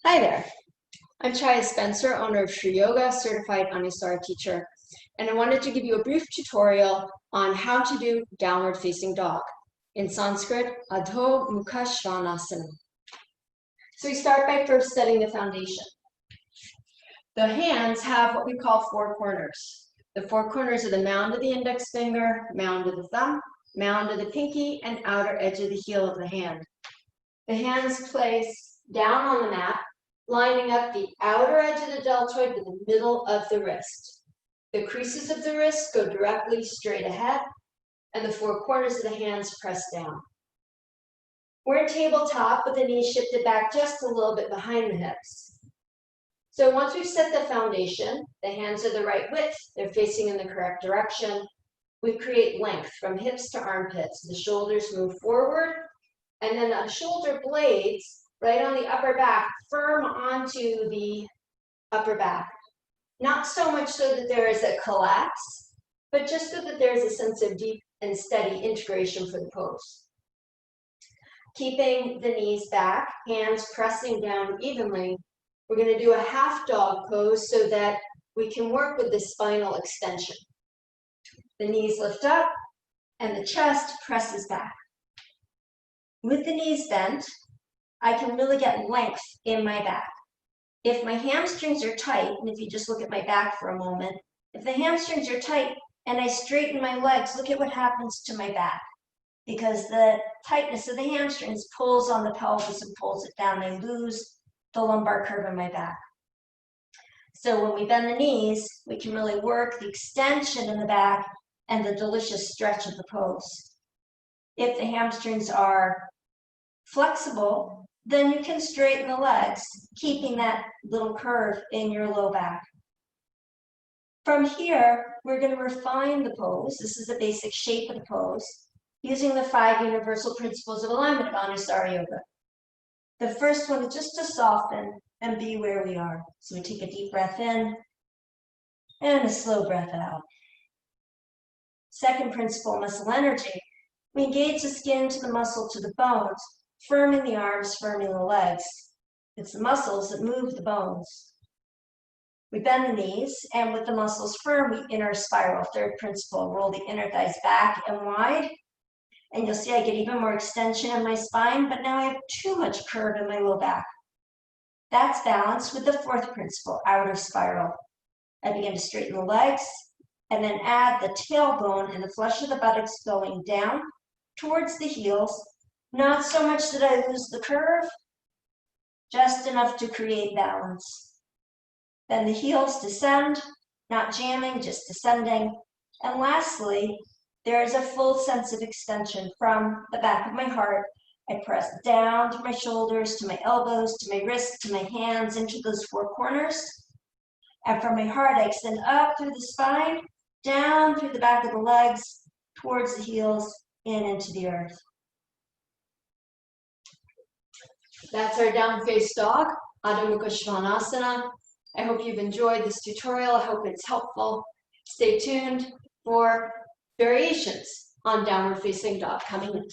Hi there, I'm Chaya Spencer, owner of Shree Yoga, certified Anusara teacher, and I wanted to give you a brief tutorial on how to do downward facing dog. In Sanskrit, Adho Mukhashvanasana. So we start by first setting the foundation. The hands have what we call four corners. The four corners are the mound of the index finger, mound of the thumb, mound of the pinky, and outer edge of the heel of the hand. The hands place down on the mat, lining up the outer edge of the deltoid with the middle of the wrist. The creases of the wrist go directly straight ahead, and the four corners of the hands press down. We're in tabletop with the knees shifted back just a little bit behind the hips. So once we've set the foundation, the hands are the right width, they're facing in the correct direction. We create length from hips to armpits. The shoulders move forward, and then the shoulder blades right on the upper back, firm onto the upper back. Not so much so that there is a collapse, but just so that there's a sense of deep and steady integration for the pose. Keeping the knees back, hands pressing down evenly, we're going to do a half dog pose so that we can work with the spinal extension. The knees lift up and the chest presses back. With the knees bent, I can really get length in my back. If my hamstrings are tight, and if you just look at my back for a moment, if the hamstrings are tight and I straighten my legs, look at what happens to my back. Because the tightness of the hamstrings pulls on the pelvis and pulls it down. I lose the lumbar curve in my back. So when we bend the knees, we can really work the extension in the back and the delicious stretch of the pose. If the hamstrings are flexible, then you can straighten the legs, keeping that little curve in your low back. From here, we're going to refine the pose. This is the basic shape of the pose, using the 5 universal principles of alignment of Anusara yoga. The first one is just to soften and be where we are. So we take a deep breath in and a slow breath out. Second principle, muscle energy. We engage the skin to the muscle to the bones, firming the arms, firming the legs. It's the muscles that move the bones. We bend the knees, and with the muscles firm, we inner spiral. Third principle, roll the inner thighs back and wide. And you'll see I get even more extension in my spine, but now I have too much curve in my low back. That's balanced with the fourth principle, outer spiral. I begin to straighten the legs, and then add the tailbone and the flesh of the buttocks going down towards the heels. Not so much that I lose the curve, just enough to create balance. Then the heels descend, not jamming, just descending. And lastly, there is a full sense of extension from the back of my heart. I press down to my shoulders, to my elbows, to my wrists, to my hands, into those four corners. And from my heart, I extend up through the spine, down through the back of the legs, towards the heels, into the earth. That's our down face dog, Adho Mukhashvanasana. I hope you've enjoyed this tutorial. I hope it's helpful. Stay tuned for variations on downward facing dog coming in.